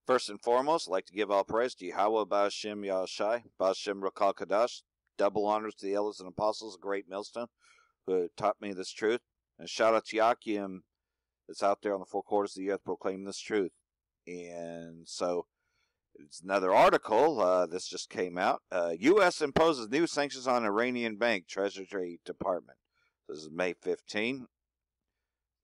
First and foremost, I'd like to give all praise to Yahweh Ba'ashem Yahshai, Ba'ashem Rakal Kadash. Double honors to the elders and apostles, a great millstone, who taught me this truth. And shout out to Yakim that's out there on the four quarters of the earth proclaiming this truth. And so, it's another article. This just came out. U.S. imposes new sanctions on Iranian bank, Treasury Department. This is May 15.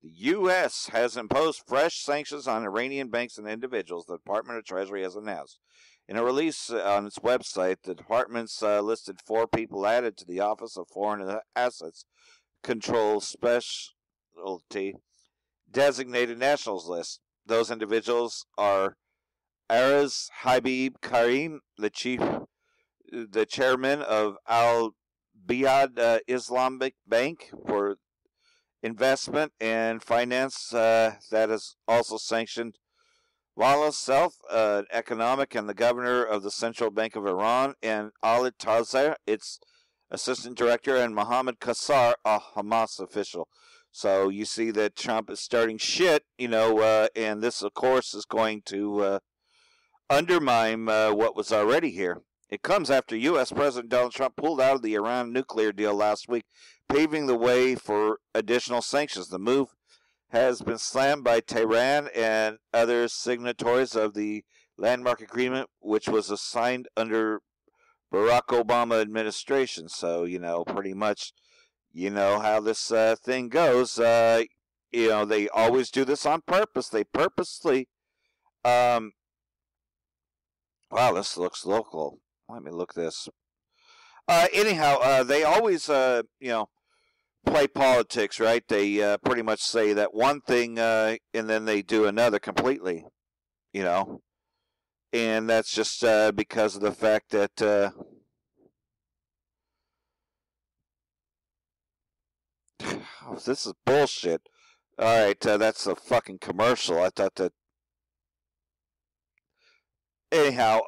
The U.S. has imposed fresh sanctions on Iranian banks and individuals, the Department of Treasury has announced. In a release on its website, the department's listed 4 people added to the Office of Foreign Assets Control Specialty Designated Nationals list. Those individuals are Araz Habib Karim, the chairman of Al Biyad Islamic Bank for investment and finance, that is also sanctioned. Wallah Self, economic, and the governor of the Central Bank of Iran, and Ali Tazer, its assistant director, and Mohammed Kassar, a Hamas official. So you see that Trump is starting shit, and this, of course, is going to undermine what was already here. It comes after U.S. President Donald Trump pulled out of the Iran nuclear deal last week, paving the way for additional sanctions. The move has been slammed by Tehran and other signatories of the landmark agreement, which was signed under Barack Obama administration. So, pretty much, how this thing goes. They always do this on purpose. They purposely, wow, this looks local. Let me look this. Anyhow, they always, play politics, right? They pretty much say that one thing and then they do another completely, And that's just because of the fact that this is bullshit. All right, that's a fucking commercial. I thought that. Anyhow,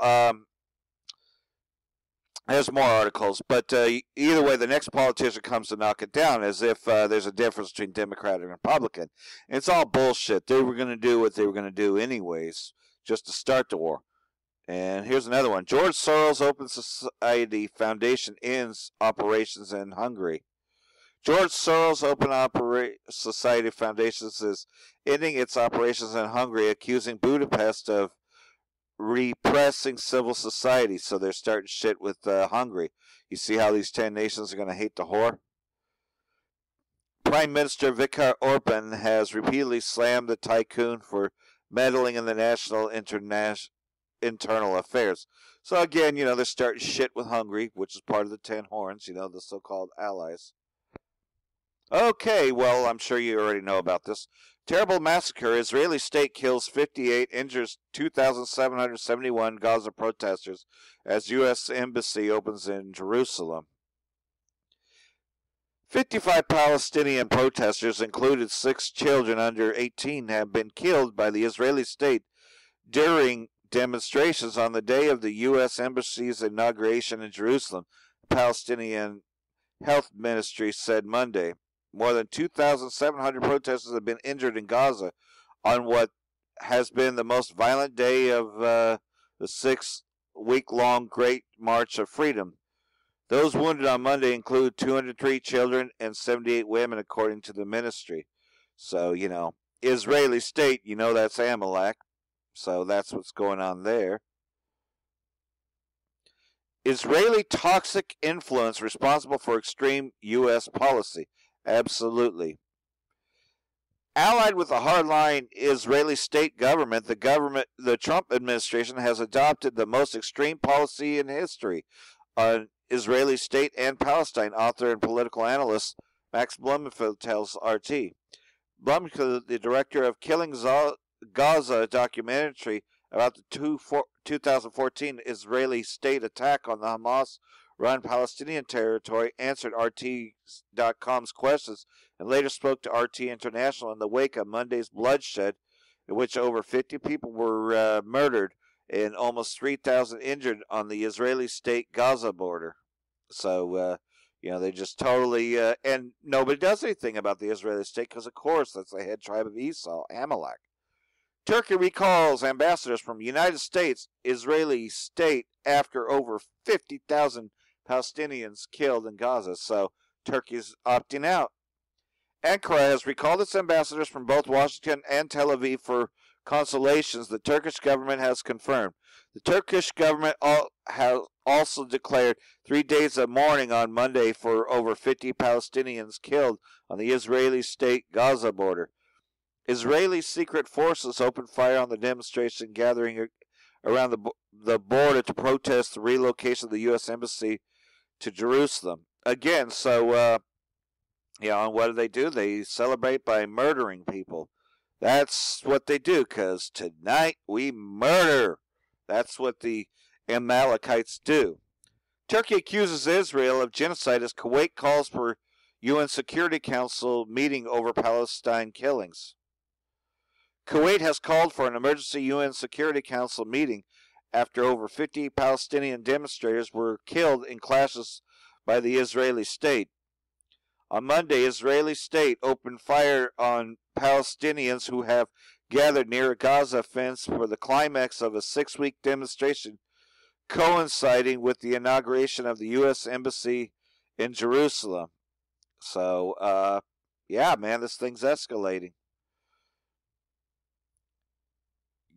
there's more articles, but either way, the next politician comes to knock it down as if there's a difference between Democrat and Republican. And it's all bullshit. They were going to do what they were going to do anyways, just to start the war. And here's another one. George Soros Open Society Foundation ends operations in Hungary. George Soros Open Society Foundation is ending its operations in Hungary, accusing Budapest of repressing civil society. So they're starting shit with Hungary. You see how these 10 nations are going to hate the whore? Prime Minister Viktor Orban has repeatedly slammed the tycoon for meddling in the national internal affairs. So again, they're starting shit with Hungary, which is part of the 10 horns, the so-called allies. Okay, well, I'm sure you already know about this. Terrible massacre. Israeli state kills 58, injures 2,771 Gaza protesters as U.S. embassy opens in Jerusalem. 55 Palestinian protesters, including 6 children under 18, have been killed by the Israeli state during demonstrations on the day of the U.S. embassy's inauguration in Jerusalem, the Palestinian Health Ministry said Monday. More than 2,700 protesters have been injured in Gaza on what has been the most violent day of the 6-week-long Great March of Freedom. Those wounded on Monday include 203 children and 78 women, according to the ministry. So, Israeli state, that's Amalek. So that's what's going on there. Israeli toxic influence responsible for extreme U.S. policy. Absolutely. Allied with the hardline Israeli state government, the Trump administration has adopted the most extreme policy in history on Israeli state and Palestine. Author and political analyst Max Blumenfeld tells RT. Blumenfeld, the director of Killing Gaza documentary about the 2014 Israeli state attack on the Hamas-run Palestinian territory, answered RT.com's questions and later spoke to RT International in the wake of Monday's bloodshed, in which over 50 people were murdered and almost 3,000 injured on the Israeli state Gaza border. So, they just totally, and nobody does anything about the Israeli state because, of course, that's the head tribe of Esau, Amalek. Turkey recalls ambassadors from United States, Israeli state after over 50,000 Palestinians killed in Gaza. So Turkey's opting out. Ankara has recalled its ambassadors from both Washington and Tel Aviv for consolations the Turkish government has confirmed. The Turkish government has also declared 3 days of mourning on Monday for over 50 Palestinians killed on the Israeli state Gaza border. Israeli secret forces opened fire on the demonstration gathering around the border to protest the relocation of the U.S. Embassy to Jerusalem. Again, so, and what do? They celebrate by murdering people. That's what they do, because tonight we murder. That's what the Amalekites do. Turkey accuses Israel of genocide as Kuwait calls for UN Security Council meeting over Palestine killings. Kuwait has called for an emergency UN Security Council meeting after over 50 Palestinian demonstrators were killed in clashes by the Israeli state. On Monday, Israeli state opened fire on Palestinians who have gathered near a Gaza fence for the climax of a 6-week demonstration coinciding with the inauguration of the U.S. Embassy in Jerusalem. So, this thing's escalating.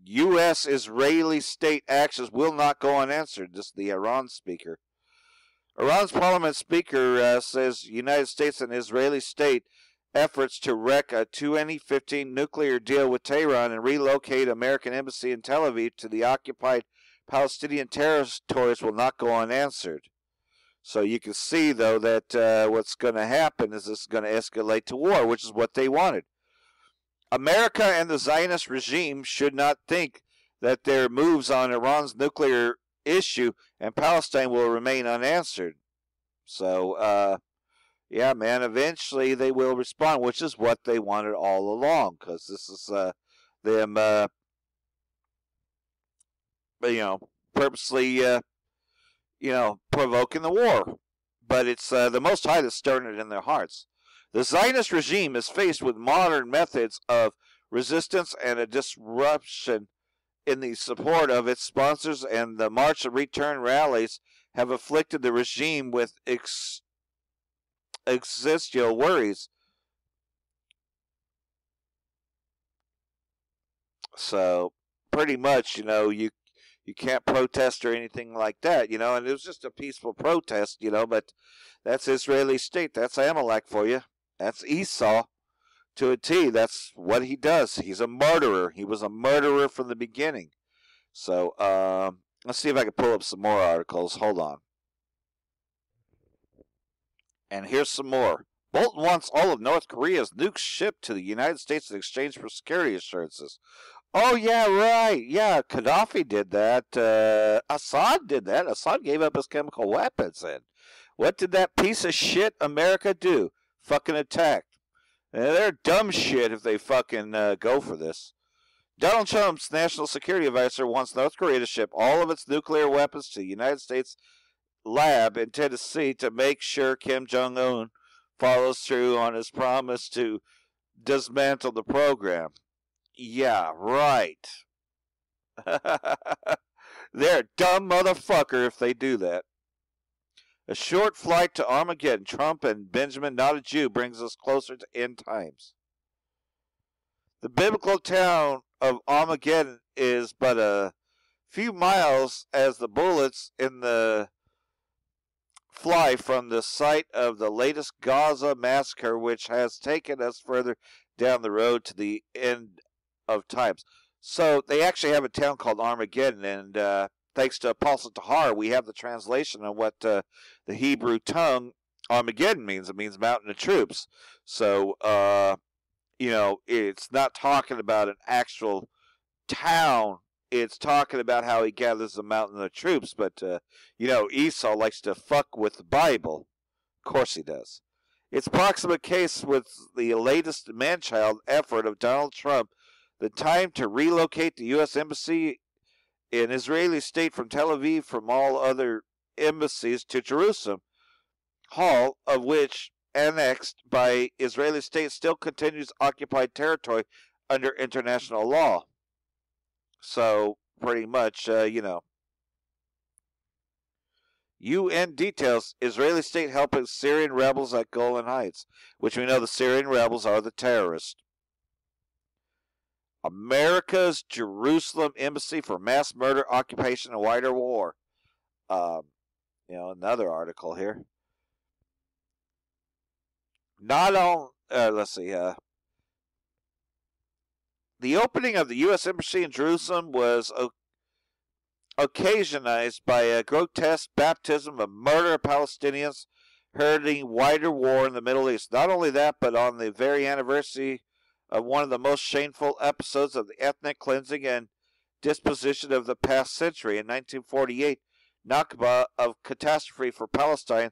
U.S.-Israeli state actions will not go unanswered, this is the Iran speaker. Iran's parliament speaker says United States and Israeli state efforts to wreck a 2015 nuclear deal with Tehran and relocate American embassy in Tel Aviv to the occupied Palestinian territories will not go unanswered. So you can see, though, that what's going to happen is this is going to escalate to war, which is what they wanted. America and the Zionist regime should not think that their moves on Iran's nuclear issue and Palestine will remain unanswered. So, eventually they will respond, which is what they wanted all along, because this is them, purposely, provoking the war. But it's the Most High that's stirring it in their hearts. The Zionist regime is faced with modern methods of resistance and a disruption in the support of its sponsors, and the March and Return rallies have afflicted the regime with existential worries. So, pretty much, you can't protest or anything like that, and it was just a peaceful protest, but that's Israeli state. That's Amalek for you. That's Esau to a T. That's what he does. He's a murderer. He was a murderer from the beginning. So, let's see if I can pull up some more articles. Hold on. And here's some more. Bolton wants all of North Korea's nukes shipped to the United States in exchange for security assurances. Oh, yeah, right. Yeah, Gaddafi did that. Assad did that. Assad gave up his chemical weapons. And what did that piece of shit America do? Fucking attack. They're dumb shit if they fucking go for this. Donald Trump's national security advisor wants North Korea to ship all of its nuclear weapons to the United States lab in Tennessee to make sure Kim Jong-un follows through on his promise to dismantle the program. Yeah, right. They're a dumb motherfucker if they do that. A short flight to Armageddon. Trump and Benjamin, not a Jew, brings us closer to end times. The biblical town of Armageddon is but a few miles as the bullets in the fly from the site of the latest Gaza massacre, which has taken us further down the road to the end of times. So they actually have a town called Armageddon, and thanks to Apostle Tahar, we have the translation of what the Hebrew tongue Armageddon means. It means mountain of troops. So, it's not talking about an actual town. It's talking about how he gathers the mountain of troops. But, Esau likes to fuck with the Bible. Of course he does. Its proximate case with the latest man-child effort of Donald Trump, the time to relocate the U.S. Embassy in Israeli state from Tel Aviv from all other embassies to Jerusalem, Hall, of which annexed by Israeli state still continues occupied territory under international law. So pretty much, UN details Israeli state helping Syrian rebels at Golan Heights, which we know the Syrian rebels are the terrorists. America's Jerusalem embassy for mass murder, occupation, and wider war. Another article here. Not on. Let's see. The opening of the U.S. embassy in Jerusalem was occasioned by a grotesque baptism of murder of Palestinians, heralding wider war in the Middle East. Not only that, but on the very anniversary of one of the most shameful episodes of the ethnic cleansing and disposition of the past century. In 1948, Nakba of catastrophe for Palestine,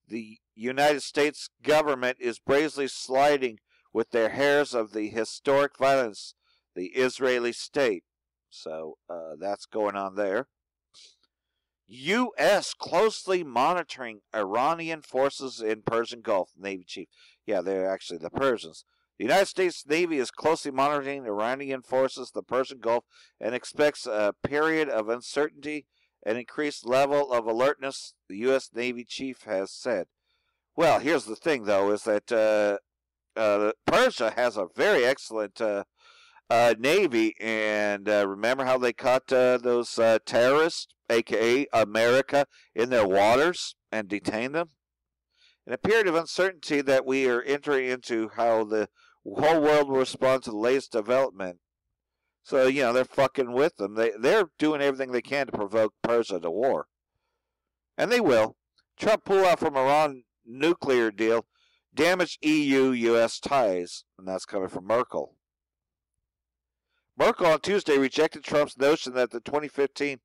the United States government is bravely sliding with their hairs of the historic violence, the Israeli state. So that's going on there. U.S. closely monitoring Iranian forces in Persian Gulf. Navy chief. Yeah, they're actually the Persians. The United States Navy is closely monitoring Iranian forces in the Persian Gulf and expects a period of uncertainty and increased level of alertness, the U.S. Navy chief has said. Well, here's the thing, though, is that Persia has a very excellent Navy, and remember how they caught those terrorists, a.k.a. America, in their waters and detained them? In a period of uncertainty that we are entering into, how the whole world will respond to the latest development. So, they're fucking with them. They're doing everything they can to provoke Persia to war. And they will. Trump pull out from Iran nuclear deal, damage EU-U.S. ties. And that's coming from Merkel. Merkel on Tuesday rejected Trump's notion that the 2015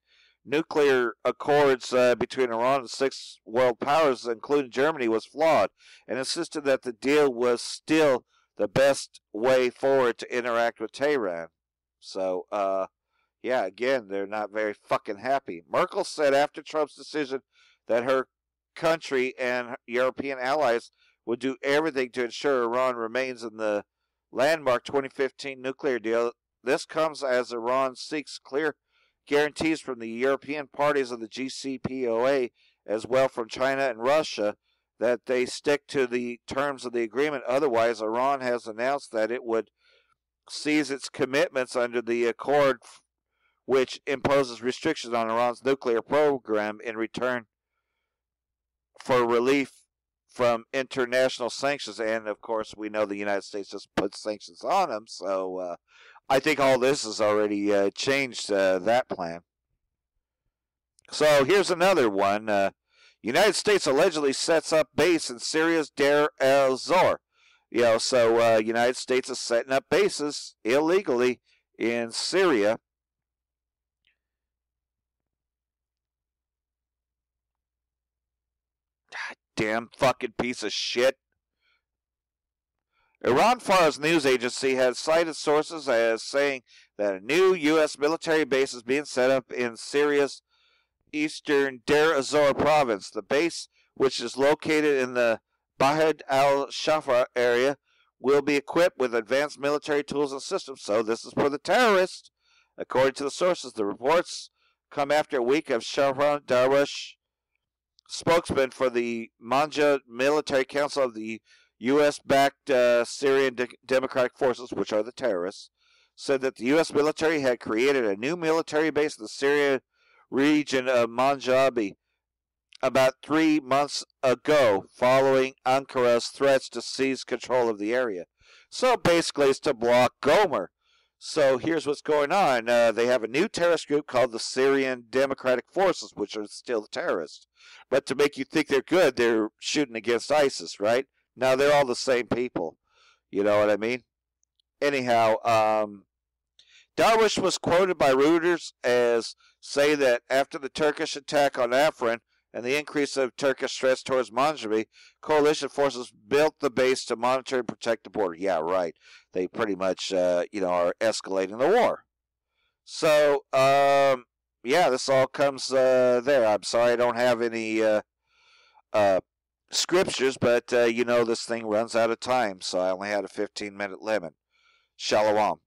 nuclear accords between Iran and 6 world powers, including Germany, was flawed, and insisted that the deal was still the best way forward to interact with Tehran. So, again, they're not very fucking happy. Merkel said after Trump's decision that her country and European allies would do everything to ensure Iran remains in the landmark 2015 nuclear deal. This comes as Iran seeks clear guarantees from the European parties of the JCPOA, as well from China and Russia, that they stick to the terms of the agreement. Otherwise, Iran has announced that it would cease its commitments under the accord, which imposes restrictions on Iran's nuclear program in return for relief from international sanctions. And, of course, we know the United States just put sanctions on them, so I think all this has already changed that plan. So here's another one. United States allegedly sets up base in Syria's Deir el-Zor. United States is setting up bases illegally in Syria. God damn fucking piece of shit. Iran Far's news agency has cited sources as saying that a new U.S. military base is being set up in Syria's eastern Deir el-Zor province. The base, which is located in the Bahad al-Shafar area, will be equipped with advanced military tools and systems. So this is for the terrorists. According to the sources, the reports come after a week of Shahram Darwish, spokesman for the Manja Military Council of the U.S.-backed Syrian Democratic Forces, which are the terrorists, said that the U.S. military had created a new military base in the Syrian region of Manjabi about 3 months ago, following Ankara's threats to seize control of the area. So basically it's to block Gomer. So here's what's going on. They have a new terrorist group called the Syrian Democratic Forces, which are still terrorists. But to make you think they're good, they're shooting against ISIS, right? Now, they're all the same people. You know what I mean? Anyhow, Darwish was quoted by Reuters as saying that after the Turkish attack on Afrin and the increase of Turkish threats towards Manjabi, coalition forces built the base to monitor and protect the border. Yeah, right. They pretty much, are escalating the war. So, this all comes there. I'm sorry I don't have any scriptures, but this thing runs out of time, so I only had a 15-minute limit. Shalom.